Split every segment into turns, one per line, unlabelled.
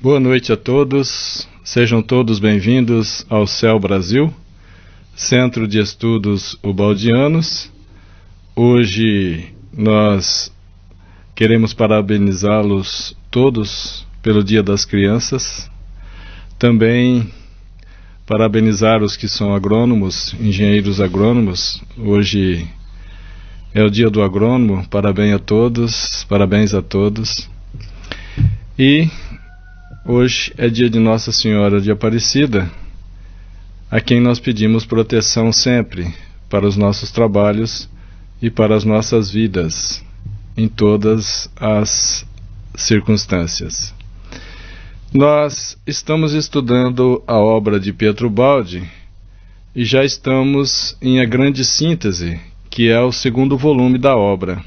Boa noite a todos, sejam todos bem-vindos ao CEL Brasil, Centro de Estudos Ubaldianos. Hoje nós queremos parabenizá-los todos pelo Dia das Crianças, também parabenizar os que são agrônomos, engenheiros agrônomos. Hoje é o Dia do Agrônomo, parabéns a todos. E hoje é dia de Nossa Senhora de Aparecida, a quem nós pedimos proteção sempre para os nossos trabalhos e para as nossas vidas, em todas as circunstâncias. Nós estamos estudando a obra de Pietro Baldi e já estamos em A Grande Síntese, que é o segundo volume da obra.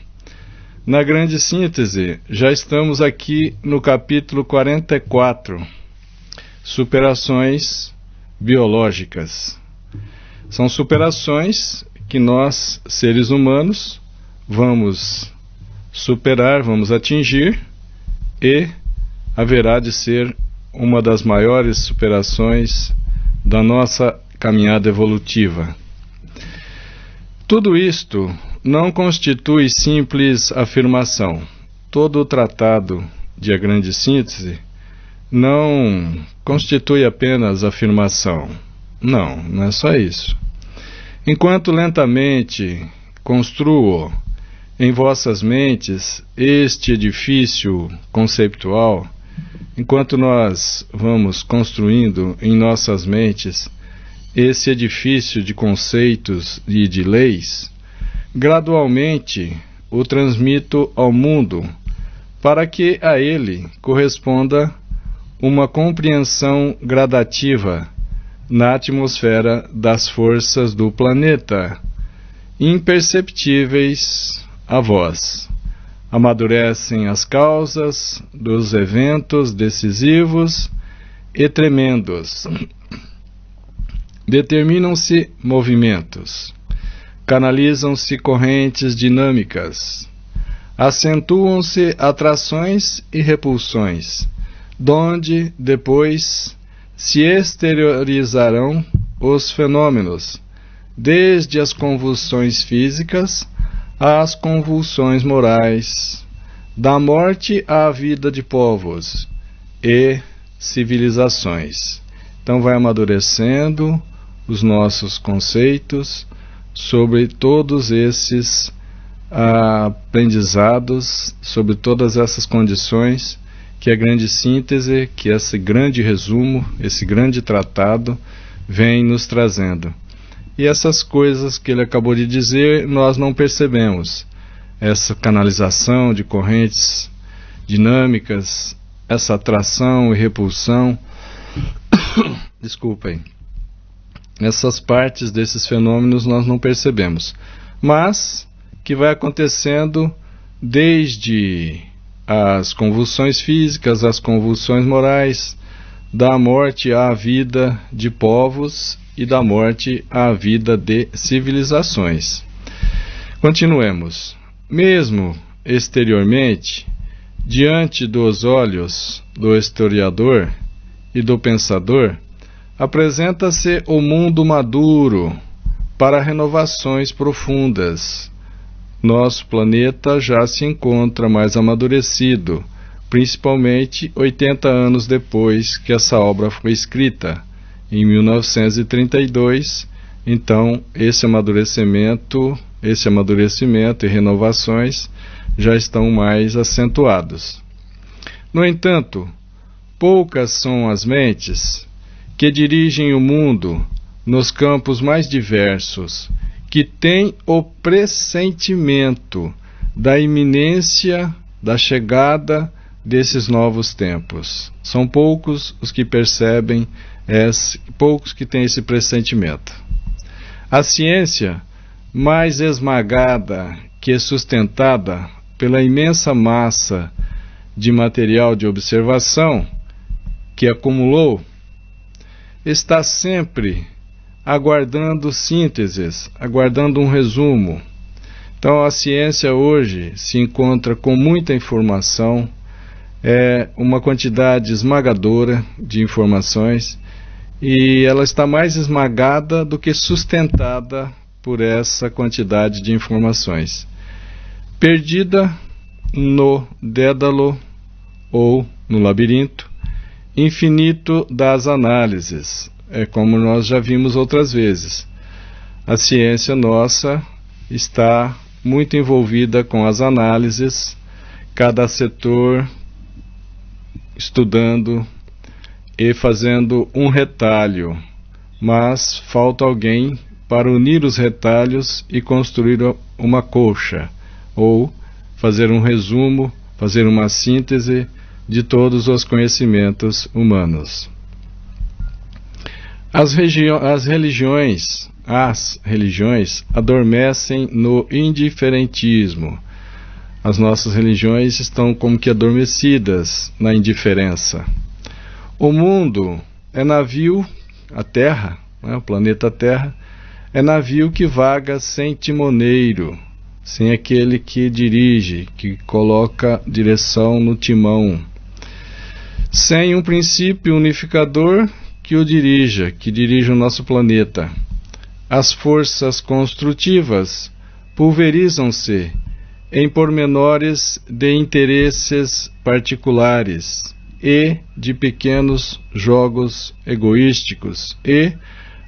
Na Grande Síntese, já estamos aqui no capítulo 44, Superações Biológicas. São superações que nós, seres humanos, vamos superar, vamos atingir, e haverá de ser uma das maiores superações da nossa caminhada evolutiva. Tudo isto não constitui simples afirmação. Todo o tratado de A Grande Síntese não constitui apenas afirmação. Não é só isso. Enquanto lentamente construo em vossas mentes este edifício conceitual, enquanto nós vamos construindo em nossas mentes esse edifício de conceitos e de leis, gradualmente o transmito ao mundo, para que a ele corresponda uma compreensão gradativa na atmosfera das forças do planeta, imperceptíveis a vós. Amadurecem as causas dos eventos decisivos e tremendos. Determinam-se movimentos. Canalizam-se correntes dinâmicas, acentuam-se atrações e repulsões, donde depois se exteriorizarão os fenômenos, desde as convulsões físicas às convulsões morais, da morte à vida de povos e civilizações. Então vai amadurecendo os nossos conceitos sobre todos esses aprendizados, sobre todas essas condições que a Grande Síntese, que esse grande resumo, esse grande tratado vem nos trazendo. E essas coisas que ele acabou de dizer, nós não percebemos. Essa canalização de correntes dinâmicas, essa atração e repulsão, desculpem, essas partes desses fenômenos nós não percebemos, mas que vai acontecendo desde as convulsões físicas, as convulsões morais, da morte à vida de povos e da morte à vida de civilizações. Continuemos. Mesmo exteriormente, diante dos olhos do historiador e do pensador, apresenta-se o mundo maduro para renovações profundas. Nosso planeta já se encontra mais amadurecido, principalmente 80 anos depois que essa obra foi escrita, em 1932. Então, esse amadurecimento e renovações já estão mais acentuados. No entanto, poucas são as mentes que dirigem o mundo nos campos mais diversos, que têm o pressentimento da iminência da chegada desses novos tempos. São poucos os que percebem, poucos que têm esse pressentimento. A ciência, mais esmagada que sustentada pela imensa massa de material de observação que acumulou, está sempre aguardando sínteses, aguardando um resumo. Então a ciência hoje se encontra com muita informação, é uma quantidade esmagadora de informações e ela está mais esmagada do que sustentada por essa quantidade de informações. Perdida no dédalo ou no labirinto infinito das análises, é como nós já vimos outras vezes. A ciência nossa está muito envolvida com as análises, cada setor estudando e fazendo um retalho, mas falta alguém para unir os retalhos e construir uma colcha, ou fazer um resumo, fazer uma síntese de todos os conhecimentos humanos. As religiões adormecem no indiferentismo. As nossas religiões estão como que adormecidas na indiferença. O mundo é navio, a Terra, o planeta Terra, é navio que vaga sem timoneiro, sem aquele que dirige, que coloca direção no timão, sem um princípio unificador que o dirija, que dirige o nosso planeta. As forças construtivas pulverizam-se em pormenores de interesses particulares e de pequenos jogos egoísticos e,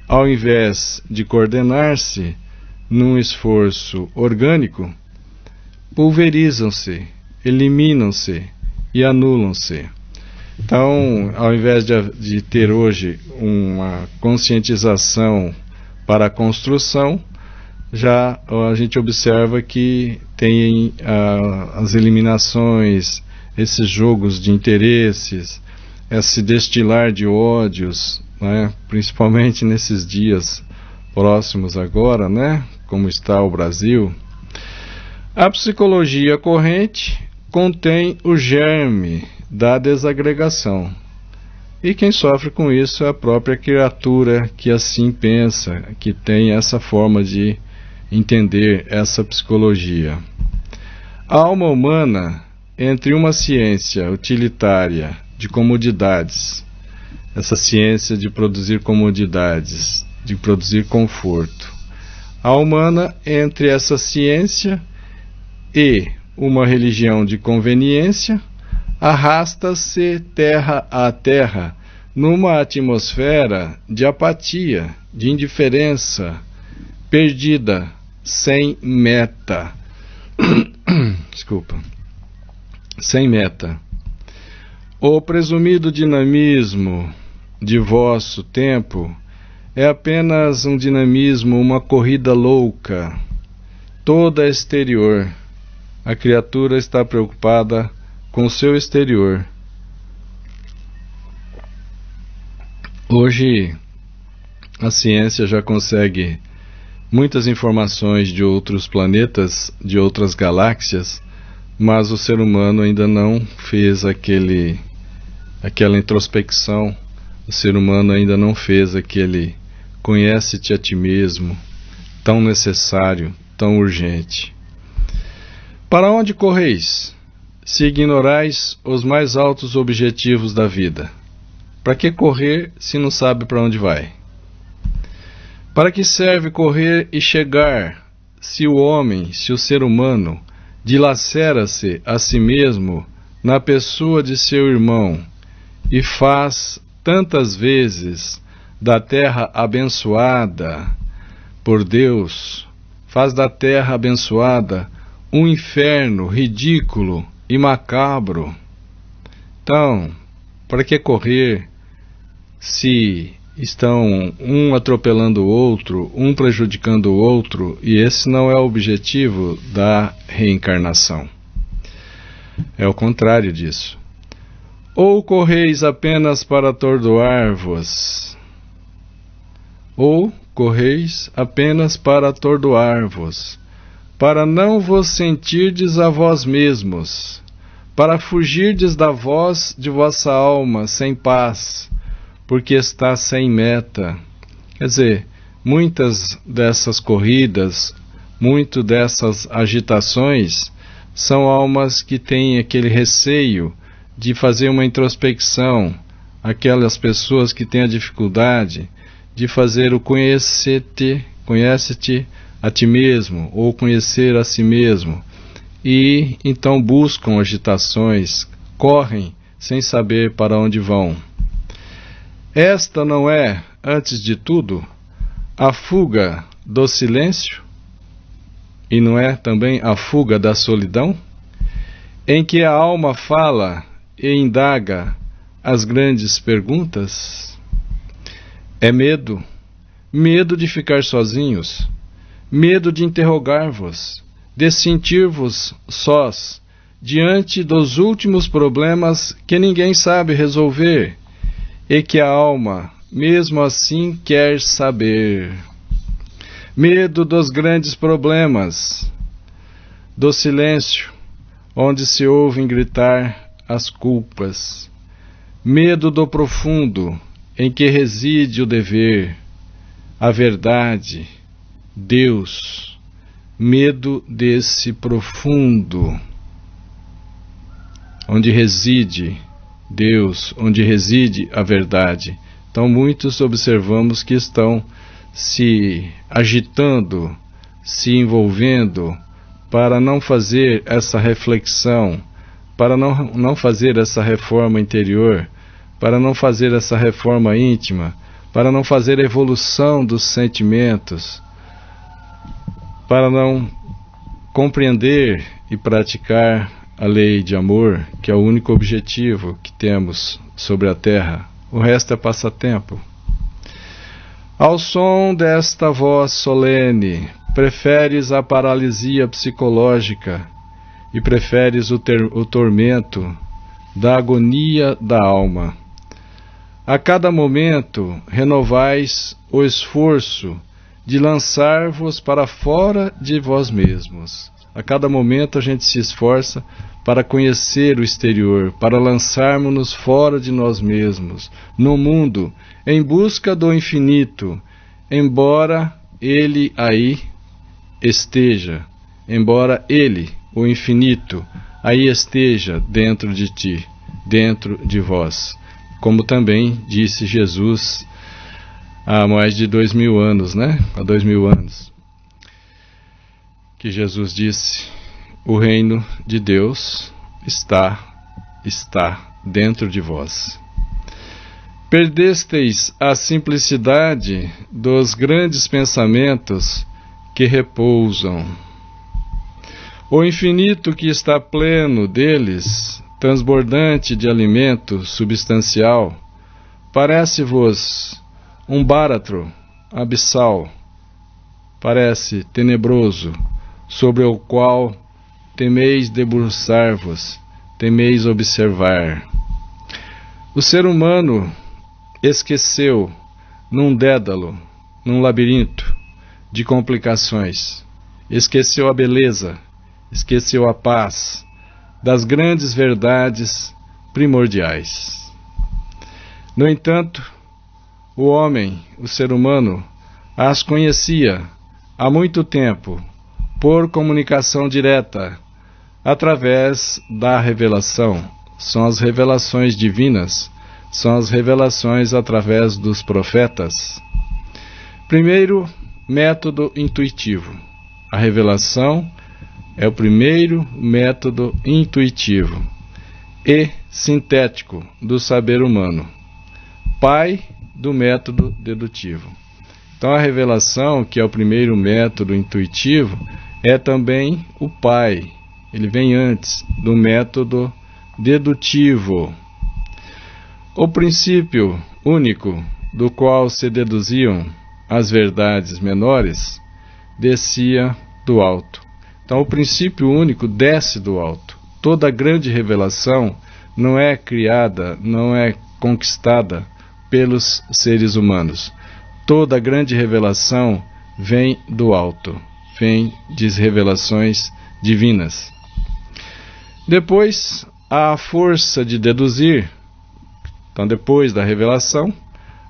ao invés de coordenar-se num esforço orgânico, pulverizam-se, eliminam-se e anulam-se. Então, ao invés de ter hoje uma conscientização para a construção, já a gente observa que tem as eliminações, esses jogos de interesses, esse destilar de ódios, né, principalmente nesses dias próximos agora, né, como está o Brasil. A psicologia corrente contém o germe da desagregação. E quem sofre com isso é a própria criatura que assim pensa, que tem essa forma de entender essa psicologia. A alma humana, entre uma ciência utilitária de comodidades, essa ciência de produzir comodidades, de produzir conforto, a humana, entre essa ciência e uma religião de conveniência, arrasta-se terra a terra numa atmosfera de apatia, de indiferença, perdida, sem meta. Desculpa. Sem meta. O presumido dinamismo de vosso tempo é apenas um dinamismo, uma corrida louca, toda exterior. A criatura está preocupada com o seu exterior. Hoje, a ciência já consegue muitas informações de outros planetas, de outras galáxias, mas o ser humano ainda não fez aquela introspecção, o ser humano ainda não fez aquele conhece-te a ti mesmo, tão necessário, tão urgente. Para onde correis, se ignorais os mais altos objetivos da vida? Para que correr se não sabe para onde vai? Para que serve correr e chegar, se o homem, se o ser humano, dilacera-se a si mesmo na pessoa de seu irmão e faz tantas vezes da terra abençoada por Deus, faz da terra abençoada um inferno ridículo e macabro? Então, para que correr se estão um atropelando o outro, um prejudicando o outro, e esse não é o objetivo da reencarnação. É o contrário disso. Ou correis apenas para atordoar-vos, ou correis apenas para atordoar-vos, para não vos sentirdes a vós mesmos, para fugirdes da voz de vossa alma sem paz, porque está sem meta. Quer dizer, muitas dessas corridas, muito dessas agitações, são almas que têm aquele receio de fazer uma introspecção, aquelas pessoas que têm a dificuldade de fazer o conhece-te a ti mesmo, ou conhecer a si mesmo, e então buscam agitações, correm sem saber para onde vão. Esta não é, antes de tudo, a fuga do silêncio? E não é também a fuga da solidão? Em que a alma fala e indaga as grandes perguntas? É medo, medo de ficar sozinhos, medo de interrogar-vos, de sentir-vos sós, diante dos últimos problemas que ninguém sabe resolver, e que a alma, mesmo assim, quer saber. Medo dos grandes problemas, do silêncio, onde se ouvem gritar as culpas. Medo do profundo, em que reside o dever, a verdade, Deus. Medo desse profundo, onde reside Deus, onde reside a verdade. Então muitos observamos que estão se agitando, se envolvendo, para não fazer essa reflexão, para não fazer essa reforma interior, para não fazer essa reforma íntima, para não fazer a evolução dos sentimentos, para não compreender e praticar a lei de amor, que é o único objetivo que temos sobre a terra. O resto é passatempo. Ao som desta voz solene, preferes a paralisia psicológica e preferes o tormento da agonia da alma. A cada momento renovais o esforço de lançar-vos para fora de vós mesmos. A cada momento a gente se esforça para conhecer o exterior, para lançarmos-nos fora de nós mesmos, no mundo, em busca do infinito, embora ele aí esteja, embora ele, o infinito, aí esteja dentro de ti, dentro de vós. Como também disse Jesus há mais de 2000 anos, né? Há 2000 anos. Que Jesus disse: o reino de Deus está dentro de vós. Perdesteis a simplicidade dos grandes pensamentos que repousam. O infinito que está pleno deles, transbordante de alimento substancial, parece-vos um báratro abissal, parece tenebroso, sobre o qual temeis debruçar-vos, temeis observar. O ser humano esqueceu, num dédalo, num labirinto de complicações, esqueceu a beleza, esqueceu a paz, das grandes verdades primordiais. No entanto, o homem, o ser humano, as conhecia há muito tempo, por comunicação direta, através da revelação. São as revelações divinas, são as revelações através dos profetas. Primeiro, método intuitivo. A revelação é o primeiro método intuitivo e sintético do saber humano, pai do método dedutivo. Então a revelação, que é o primeiro método intuitivo, é também o pai. Ele vem antes do método dedutivo. O princípio único do qual se deduziam as verdades menores descia do alto. Então o princípio único desce do alto. Toda grande revelação não é criada, não é conquistada pelos seres humanos. Toda grande revelação vem do alto, vem de revelações divinas. Depois, há a força de deduzir. Então, depois da revelação,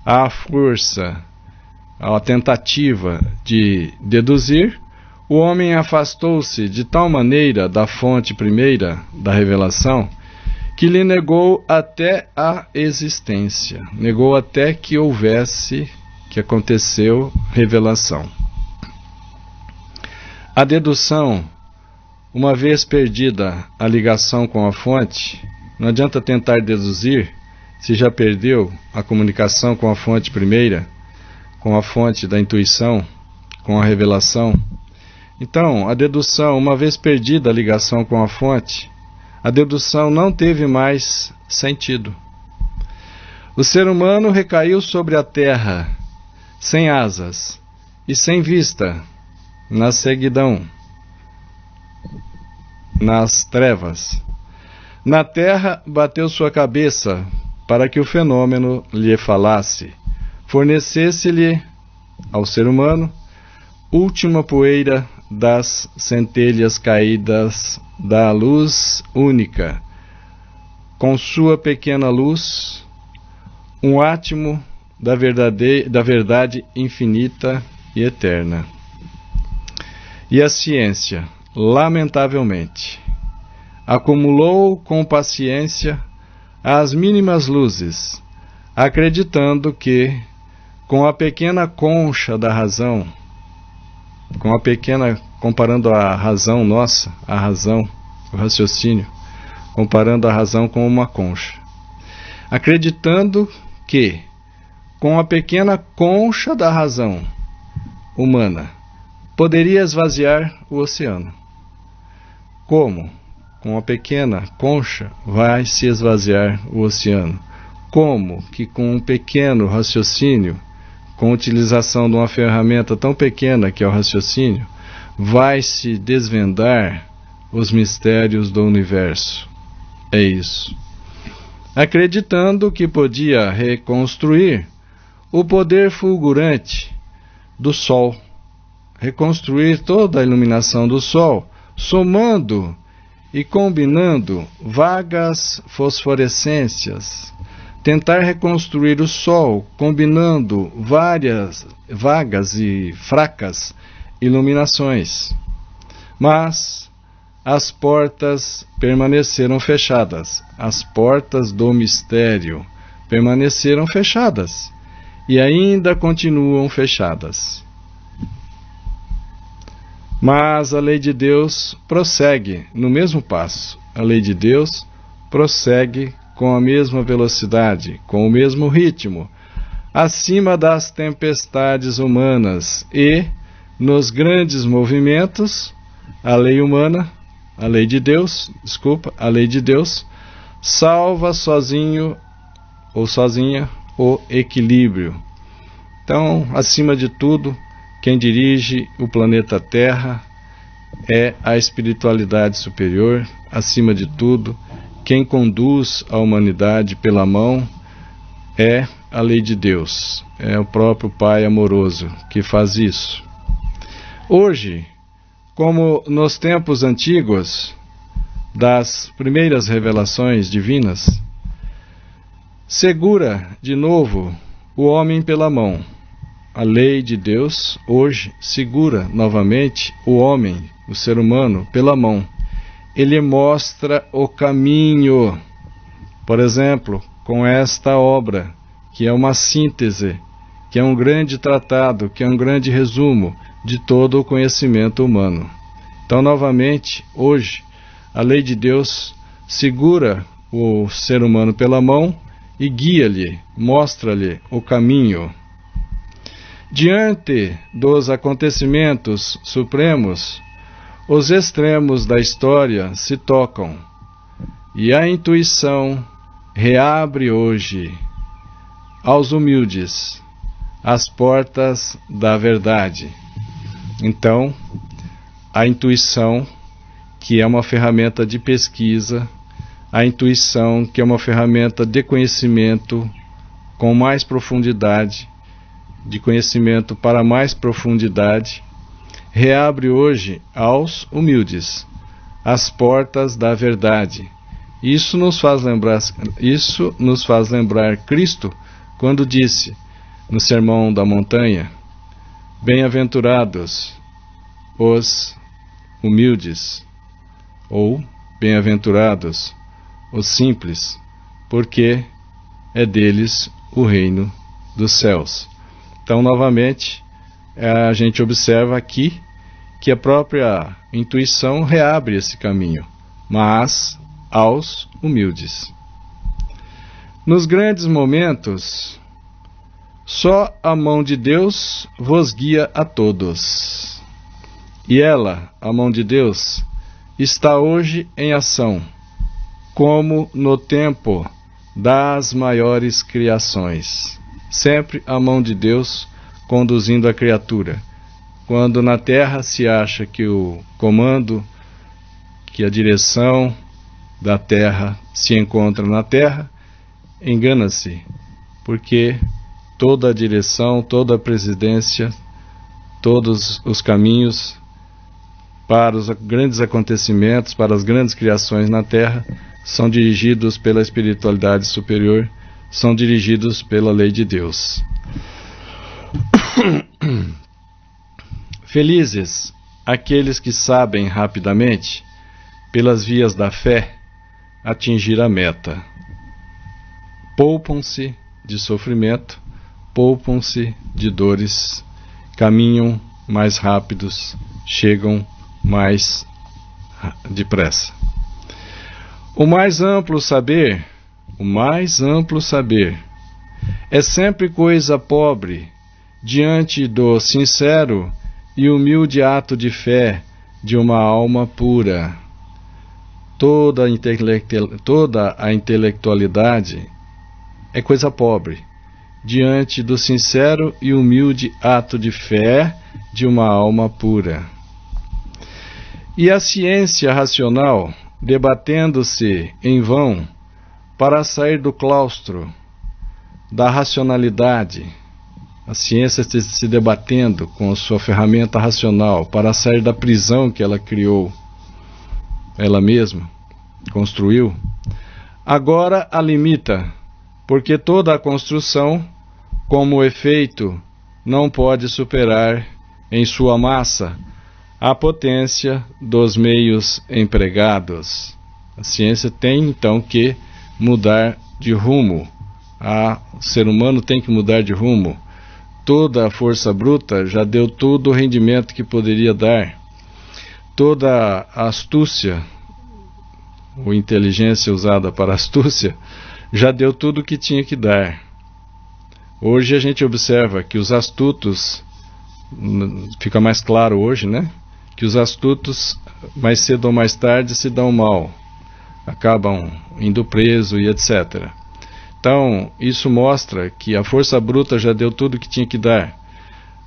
há a força, a tentativa de deduzir. O homem afastou-se de tal maneira da fonte primeira da revelação que lhe negou até a existência, negou até que houvesse, que aconteceu, revelação. A dedução, uma vez perdida a ligação com a fonte, não adianta tentar deduzir se já perdeu a comunicação com a fonte primeira, com a fonte da intuição, com a revelação. Então, a dedução, uma vez perdida a ligação com a fonte, a dedução não teve mais sentido. O ser humano recaiu sobre a terra, sem asas e sem vista, na ceguidão, nas trevas. Na terra bateu sua cabeça para que o fenômeno lhe falasse, fornecesse-lhe, ao ser humano, última poeira das centelhas caídas da luz única, com sua pequena luz, um átimo da verdade infinita e eterna. E a ciência, lamentavelmente, acumulou com paciência as mínimas luzes, acreditando que, com a pequena concha da razão, comparando a razão nossa, a razão, o raciocínio, comparando a razão com uma concha, acreditando que, com a pequena concha da razão humana, poderia esvaziar o oceano. Como? Com a pequena concha vai se esvaziar o oceano. Como que com um pequeno raciocínio, com a utilização de uma ferramenta tão pequena que é o raciocínio, vai se desvendar os mistérios do universo? É isso. Acreditando que podia reconstruir o poder fulgurante do Sol, reconstruir toda a iluminação do Sol, somando e combinando vagas fosforescências, tentar reconstruir o Sol, combinando várias vagas e fracas iluminações. Mas as portas permaneceram fechadas, as portas do mistério permaneceram fechadas e ainda continuam fechadas. Mas a lei de Deus prossegue no mesmo passo. A lei de Deus prossegue com a mesma velocidade, com o mesmo ritmo, acima das tempestades humanas e, nos grandes movimentos, a lei de Deus salva sozinho ou sozinha o equilíbrio. Então, acima de tudo, quem dirige o planeta Terra é a espiritualidade superior. Acima de tudo, quem conduz a humanidade pela mão é a lei de Deus. É o próprio Pai amoroso que faz isso. Hoje, como nos tempos antigos das primeiras revelações divinas, segura de novo o homem pela mão. A lei de Deus hoje segura novamente o homem, o ser humano, pela mão. Ele mostra o caminho. Por exemplo, com esta obra, que é uma síntese, que é um grande tratado, que é um grande resumo de todo o conhecimento humano. Então, novamente, hoje, a lei de Deus segura o ser humano pela mão e guia-lhe, mostra-lhe o caminho. Diante dos acontecimentos supremos, os extremos da história se tocam e a intuição reabre hoje aos humildes as portas da verdade. Então, a intuição, que é uma ferramenta de pesquisa, a intuição, que é uma ferramenta de conhecimento com mais profundidade, de conhecimento para mais profundidade, reabre hoje aos humildes as portas da verdade. Isso nos faz lembrar Cristo quando disse no Sermão da Montanha: bem-aventurados os humildes, ou bem-aventurados os simples, porque é deles o reino dos céus. Então, novamente, a gente observa aqui que a própria intuição reabre esse caminho, mas aos humildes. Nos grandes momentos, só a mão de Deus vos guia a todos. E ela, a mão de Deus, está hoje em ação, como no tempo das maiores criações. Sempre a mão de Deus conduzindo a criatura. Quando na terra se acha que o comando, que a direção da terra se encontra na terra, engana-se, porque toda a direção, toda a presidência, todos os caminhos para os grandes acontecimentos, para as grandes criações na terra, são dirigidos pela espiritualidade superior, são dirigidos pela lei de Deus. Felizes aqueles que sabem rapidamente, pelas vias da fé, atingir a meta. Poupam-se de sofrimento, poupam-se de dores, caminham mais rápidos, chegam mais depressa. O mais amplo saber é sempre coisa pobre diante do sincero e humilde ato de fé de uma alma pura. Toda a intelectualidade é coisa pobre diante do sincero e humilde ato de fé de uma alma pura. E a ciência racional, debatendo-se em vão para sair do claustro da racionalidade, a ciência se debatendo com a sua ferramenta racional para sair da prisão que ela criou, ela mesma construiu, agora a limita, porque toda a construção, como efeito, não pode superar em sua massa a potência dos meios empregados. A ciência tem então que mudar de rumo, o ser humano tem que mudar de rumo. Toda a força bruta já deu todo o rendimento que poderia dar. Toda a astúcia, ou inteligência usada para astúcia, já deu tudo o que tinha que dar. Hoje a gente observa que os astutos, fica mais claro hoje, né? Que os astutos, mais cedo ou mais tarde, se dão mal, acabam indo preso e etc. Então, isso mostra que a força bruta já deu tudo o que tinha que dar.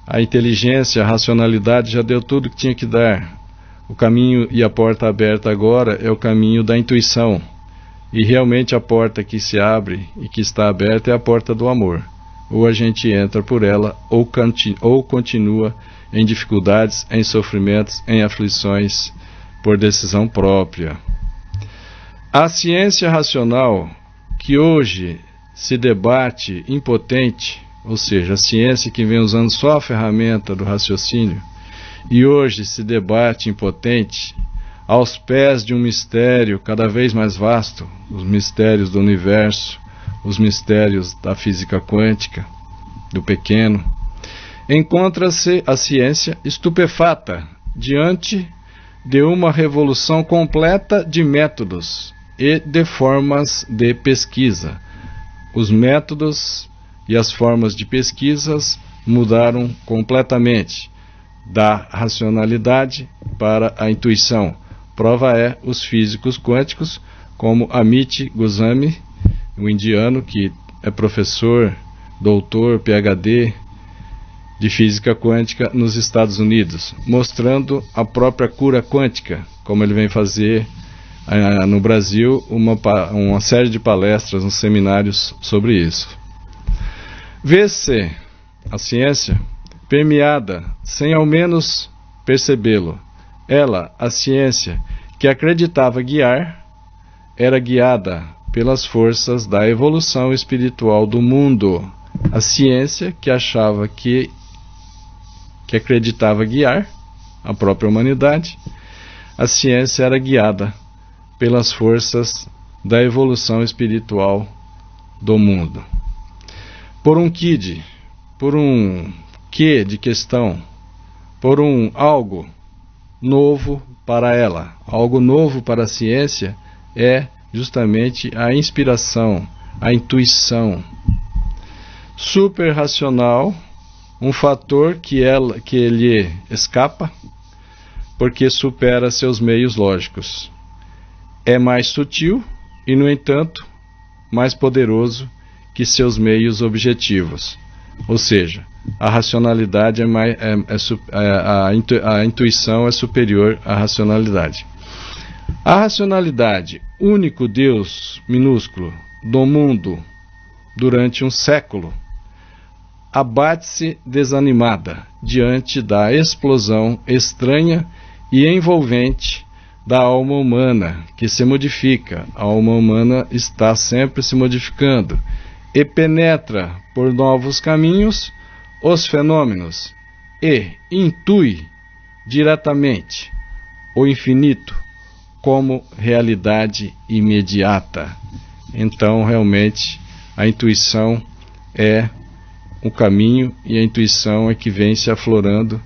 A inteligência, a racionalidade já deu tudo o que tinha que dar. O caminho e a porta aberta agora é o caminho da intuição. E realmente a porta que se abre e que está aberta é a porta do amor. Ou a gente entra por ela, ou continua em dificuldades, em sofrimentos, em aflições, por decisão própria. A ciência racional, que hoje se debate impotente, ou seja, a ciência que vem usando só a ferramenta do raciocínio, e hoje se debate impotente, aos pés de um mistério cada vez mais vasto, os mistérios do universo, os mistérios da física quântica, do pequeno, encontra-se a ciência estupefata diante de uma revolução completa de métodos e de formas de pesquisa. Os métodos e as formas de pesquisas mudaram completamente da racionalidade para a intuição. Prova é os físicos quânticos, como Amit Goswami, um indiano que é professor, doutor, PhD de física quântica nos Estados Unidos, mostrando a própria cura quântica, como ele vem fazer no Brasil uma série de palestras, uns seminários sobre isso. Vê-se a ciência permeada, sem ao menos percebê-lo. Ela, a ciência, que acreditava guiar, era guiada pelas forças da evolução espiritual do mundo. A ciência que achava que acreditava guiar a própria humanidade, a ciência era guiada pelas forças da evolução espiritual do mundo. Por um quid, por um quê de questão, por um algo novo para ela, algo novo para a ciência, é justamente a inspiração, a intuição. Superracional, um fator que ele escapa, porque supera seus meios lógicos. É mais sutil e, no entanto, mais poderoso que seus meios objetivos. Ou seja, a racionalidade a intuição é superior à racionalidade. A racionalidade, único Deus minúsculo do mundo durante um século, abate-se desanimada diante da explosão estranha e envolvente da alma humana, que se modifica. A alma humana está sempre se modificando e penetra por novos caminhos os fenômenos e intui diretamente o infinito como realidade imediata. Então, realmente, a intuição é o caminho, e a intuição é que vem se aflorando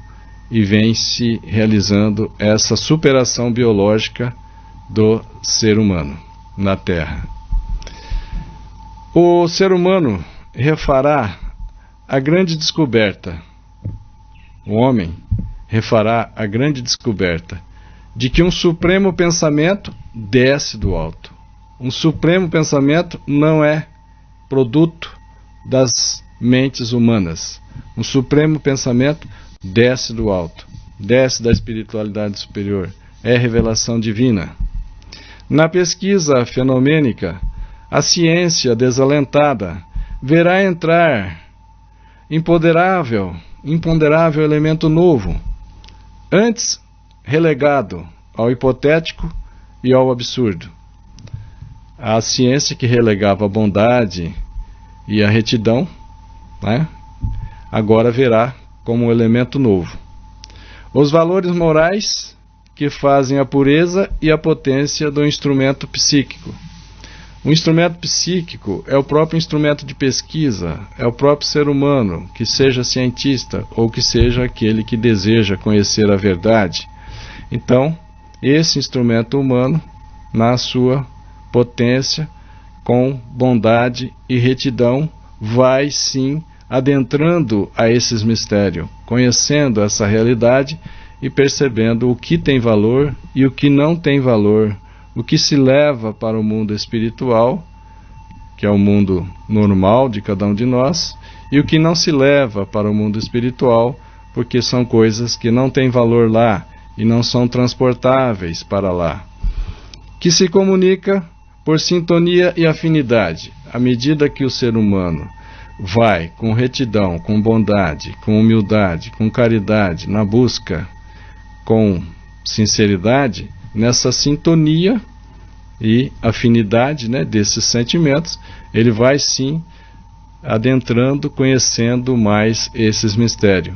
e vem se realizando essa superação biológica do ser humano na Terra. O ser humano refará a grande descoberta, o homem refará a grande descoberta de que um supremo pensamento desce do alto. Um supremo pensamento não é produto das mentes humanas. Um supremo pensamento desce do alto, desce da espiritualidade superior, é revelação divina. Na pesquisa fenomênica, a ciência desalentada verá entrar imponderável elemento novo, antes relegado ao hipotético e ao absurdo. A ciência que relegava a bondade e a retidão, né, agora verá como um elemento novo os valores morais que fazem a pureza e a potência do instrumento psíquico. O instrumento psíquico é o próprio instrumento de pesquisa, é o próprio ser humano, que seja cientista ou que seja aquele que deseja conhecer a verdade. Então, esse instrumento humano, na sua potência, com bondade e retidão, vai sim adentrando a esses mistérios, conhecendo essa realidade e percebendo o que tem valor e o que não tem valor, o que se leva para o mundo espiritual, que é o mundo normal de cada um de nós, e o que não se leva para o mundo espiritual, porque são coisas que não têm valor lá e não são transportáveis para lá. Que se comunica por sintonia e afinidade, à medida que o ser humano vai com retidão, com bondade, com humildade, com caridade, na busca, com sinceridade, nessa sintonia e afinidade, né, desses sentimentos, ele vai sim adentrando, conhecendo mais esses mistérios.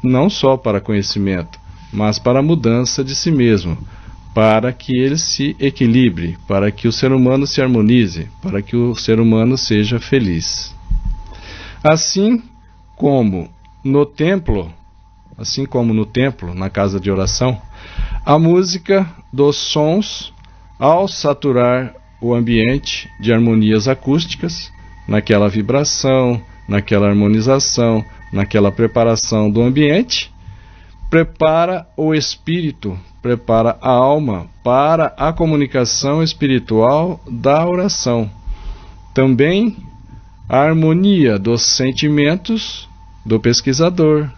Não só para conhecimento, mas para a mudança de si mesmo, para que ele se equilibre, para que o ser humano se harmonize, para que o ser humano seja feliz. Assim como no templo, na casa de oração, a música dos sons, ao saturar o ambiente de harmonias acústicas, naquela vibração, naquela harmonização, naquela preparação do ambiente, prepara o espírito, prepara a alma para a comunicação espiritual da oração. Também a harmonia dos sentimentos do pesquisador,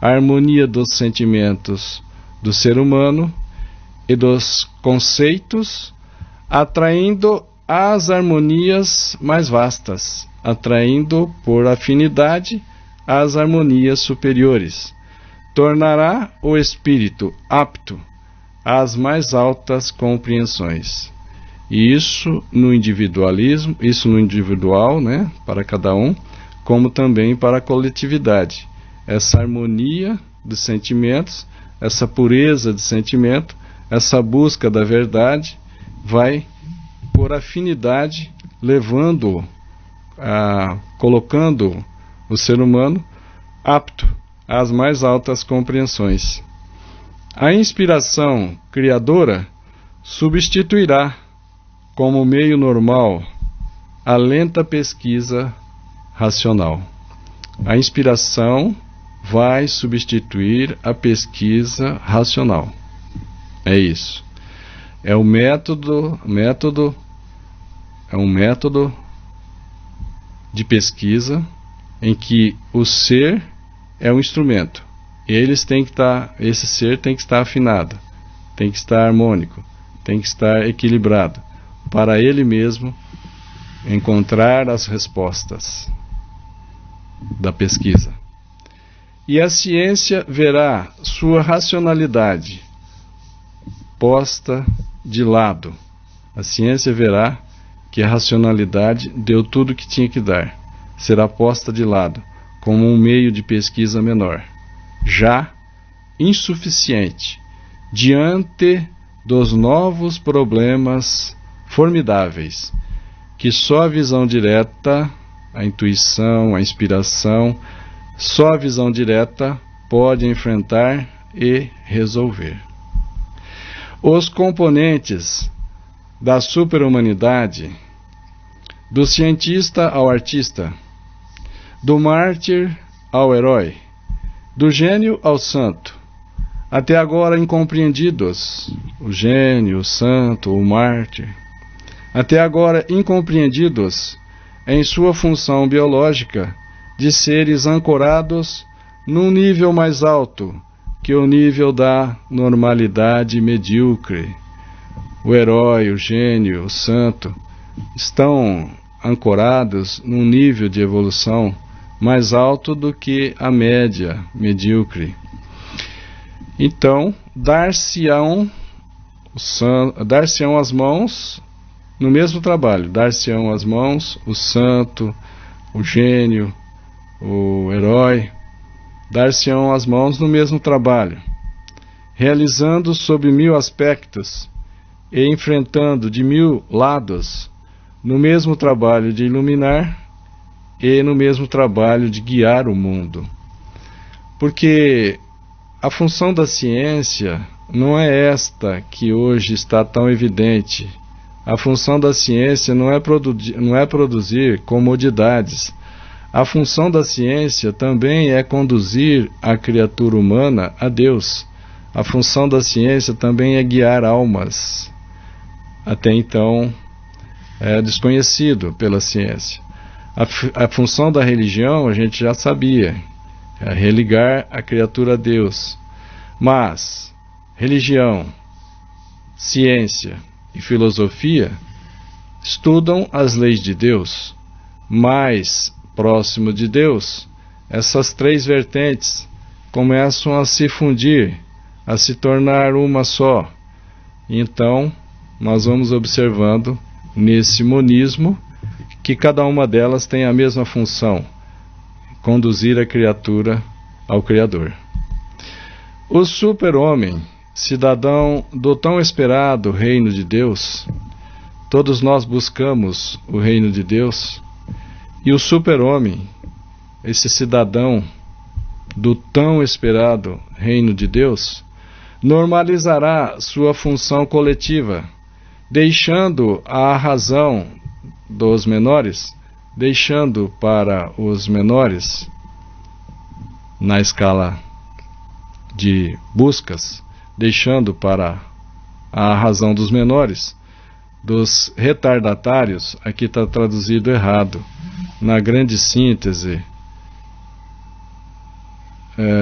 a harmonia dos sentimentos do ser humano e dos conceitos, atraindo as harmonias mais vastas, atraindo por afinidade as harmonias superiores. Tornará o espírito apto às mais altas compreensões. E isso no individualismo, isso no individual, né, para cada um, como também para a coletividade. Essa harmonia dos sentimentos, essa pureza de sentimento, essa busca da verdade vai por afinidade, colocando o ser humano apto às mais altas compreensões. A inspiração criadora substituirá, como meio normal, a lenta pesquisa racional. A inspiração vai substituir a pesquisa racional. É isso. É um método de pesquisa em que o ser é um instrumento. Esse ser tem que estar afinado, tem que estar harmônico, tem que estar equilibrado, para ele mesmo encontrar as respostas da pesquisa. E a ciência verá sua racionalidade posta de lado. A ciência verá que a racionalidade deu tudo o que tinha que dar. Será posta de lado, como um meio de pesquisa menor, já insuficiente, diante dos novos problemas formidáveis, que só a visão direta, a intuição, a inspiração, só a visão direta pode enfrentar e resolver. Os componentes da superhumanidade, do cientista ao artista, do mártir ao herói, do gênio ao santo, até agora incompreendidos, o gênio, o santo, o mártir, até agora incompreendidos em sua função biológica de seres ancorados num nível mais alto que o nível da normalidade medíocre. O herói, o gênio, o santo estão ancorados num nível de evolução mais alto do que a média medíocre. Então, dar-se-ão as mãos no mesmo trabalho, dar-se-ão as mãos o santo, o gênio, o herói, dar-se-ão as mãos no mesmo trabalho, realizando sob 1000 aspectos e enfrentando de 1000 lados no mesmo trabalho de iluminar e no mesmo trabalho de guiar o mundo. Porque a função da ciência não é esta que hoje está tão evidente. A função da ciência não é produzir comodidades. A função da ciência também é conduzir a criatura humana a Deus. A função da ciência também é guiar almas. Até então, é desconhecido pela ciência. A função da religião a gente já sabia, é religar a criatura a Deus. Mas religião, ciência e filosofia estudam as leis de Deus. Mais próximo de Deus, essas três vertentes começam a se fundir, a se tornar uma só. Então, nós vamos observando nesse monismo que cada uma delas tem a mesma função: conduzir a criatura ao Criador. O super-homem, cidadão do tão esperado reino de Deus, todos nós buscamos o reino de Deus, e o super-homem, esse cidadão do tão esperado reino de Deus, normalizará sua função coletiva, deixando a razão dos menores, deixando para os menores, na escala de buscas, deixando para a razão dos menores, dos retardatários. Aqui está traduzido errado. Na grande síntese,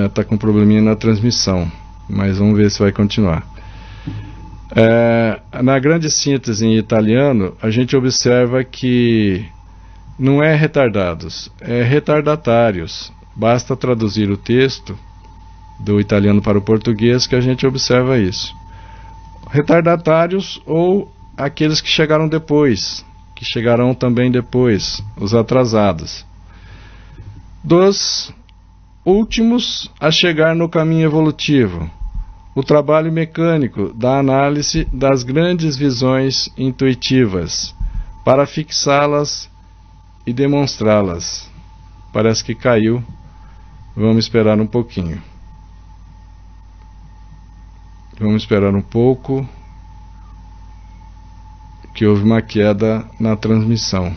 está com probleminha na transmissão, mas vamos ver se vai continuar. Na grande síntese em italiano, a gente observa que não é retardados, é retardatários. Basta traduzir o texto do italiano para o português que a gente observa isso. Retardatários ou aqueles que chegaram depois, que chegarão também depois, os atrasados. Dos últimos a chegar no caminho evolutivo, o trabalho mecânico da análise das grandes visões intuitivas, para fixá-las e demonstrá-las. Parece que caiu. Vamos esperar um pouquinho. Vamos esperar um pouco, que houve uma queda na transmissão.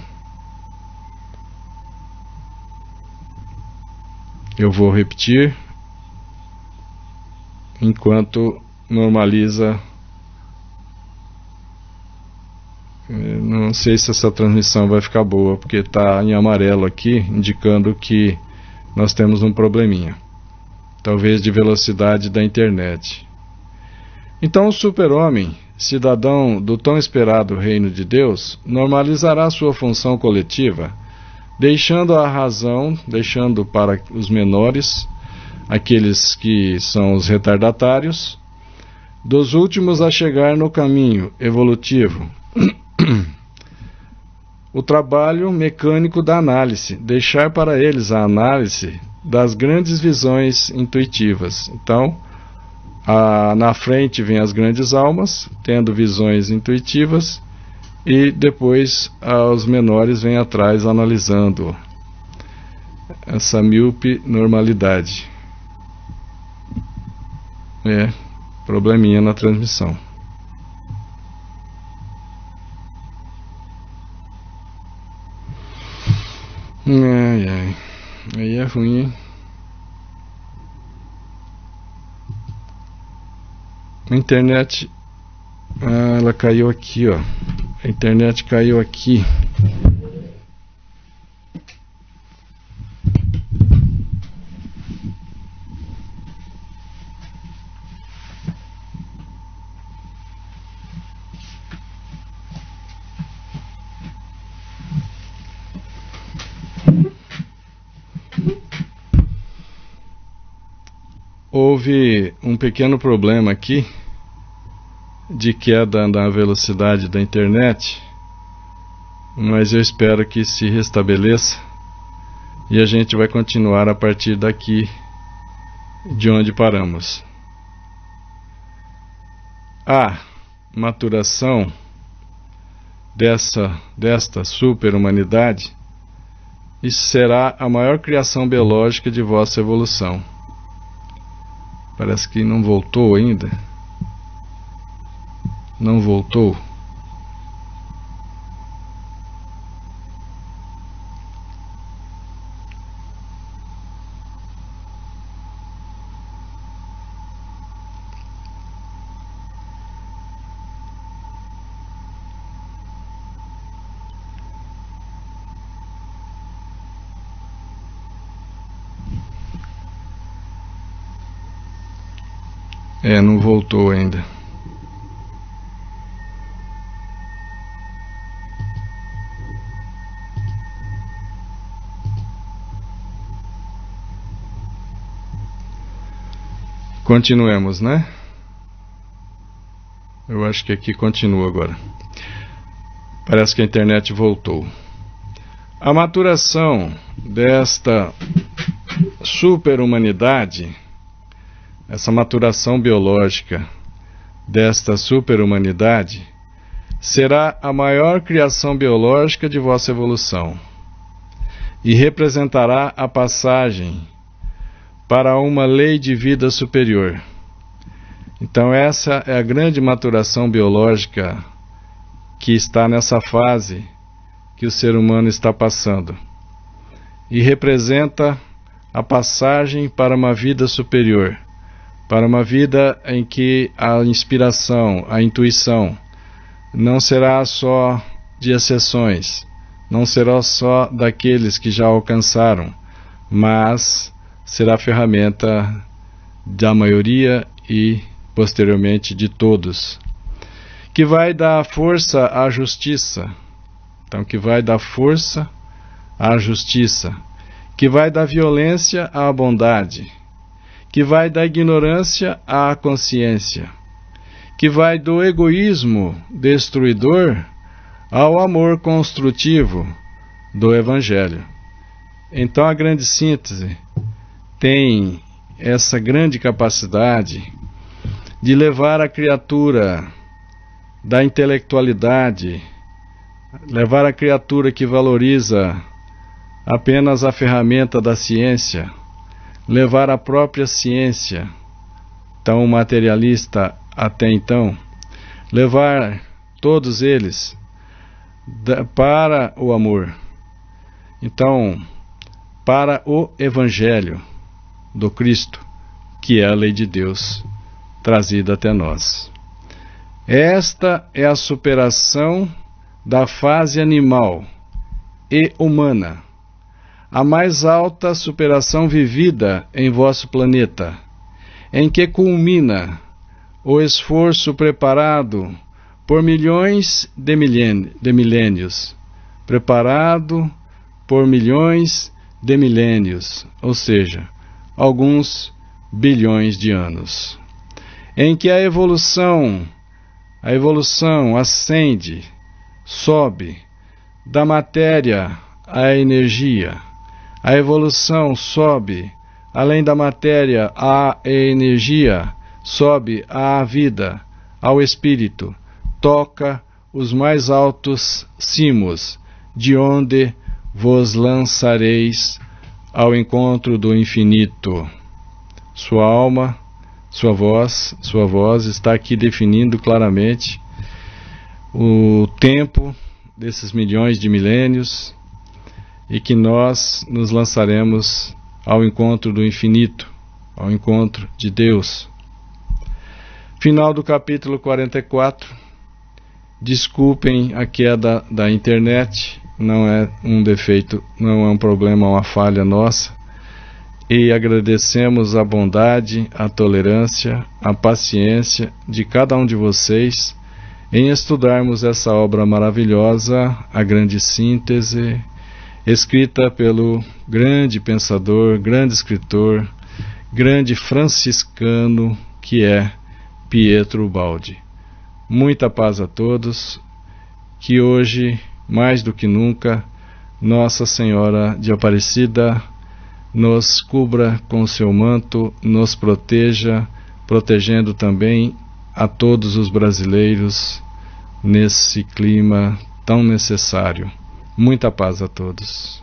Eu vou repetir enquanto normaliza. Não sei se essa transmissão vai ficar boa, porque está em amarelo aqui, indicando que nós temos um probleminha, talvez de velocidade da internet. Então o super-homem, cidadão do tão esperado reino de Deus, normalizará sua função coletiva, deixando a razão, deixando para os menores, aqueles que são os retardatários, dos últimos a chegar no caminho evolutivo, o trabalho mecânico da análise, deixar para eles a análise das grandes visões intuitivas. Então, na frente vem as grandes almas, tendo visões intuitivas, e depois os menores vêm atrás analisando essa míope normalidade. Probleminha na transmissão. Aí é ruim, hein? A internet, ela caiu aqui, ó. A internet caiu aqui. Houve um pequeno problema aqui de queda na velocidade da internet, mas eu espero que se restabeleça e a gente vai continuar a partir daqui de onde paramos. A maturação desta super-humanidade será a maior criação biológica de vossa evolução. Parece que não voltou ainda. Não voltou. Não voltou ainda. Continuemos, né? Eu acho que aqui continua agora. Parece que a internet voltou. A maturação desta super-humanidade, essa maturação biológica desta super-humanidade, será a maior criação biológica de vossa evolução e representará a passagem para uma lei de vida superior. Então essa é a grande maturação biológica que está nessa fase que o ser humano está passando, e representa a passagem para uma vida superior, para uma vida em que a inspiração, a intuição não será só de exceções, não será só daqueles que já alcançaram, mas será ferramenta da maioria e posteriormente de todos, que vai dar força à justiça. Então, que vai dar força à justiça, que vai dar violência à bondade, que vai da ignorância à consciência, que vai do egoísmo destruidor ao amor construtivo do Evangelho. Então a grande síntese tem essa grande capacidade de levar a criatura da intelectualidade, levar a criatura que valoriza apenas a ferramenta da ciência, levar a própria ciência, tão materialista até então, levar todos eles para o amor. Então, para o Evangelho do Cristo, que é a lei de Deus trazida até nós. Esta é a superação da fase animal e humana, a mais alta superação vivida em vosso planeta, em que culmina o esforço preparado por milhões de milênios, preparado por milhões de milênios, ou seja, alguns bilhões de anos, em que a evolução ascende, sobe da matéria à energia, a evolução sobe além da matéria à energia, sobe à vida, ao espírito, toca os mais altos cimos, de onde vos lançareis ao encontro do infinito. Sua alma, sua voz está aqui definindo claramente o tempo desses milhões de milênios e que nós nos lançaremos ao encontro do infinito, ao encontro de Deus. Final do capítulo 44. Desculpem a queda da internet, não é um defeito, não é um problema, é uma falha nossa. E agradecemos a bondade, a tolerância, a paciência de cada um de vocês em estudarmos essa obra maravilhosa, a grande síntese, escrita pelo grande pensador, grande escritor, grande franciscano que é Pietro Ubaldi. Muita paz a todos, que hoje, mais do que nunca, Nossa Senhora de Aparecida nos cubra com o seu manto, nos proteja, protegendo também a todos os brasileiros nesse clima tão necessário. Muita paz a todos.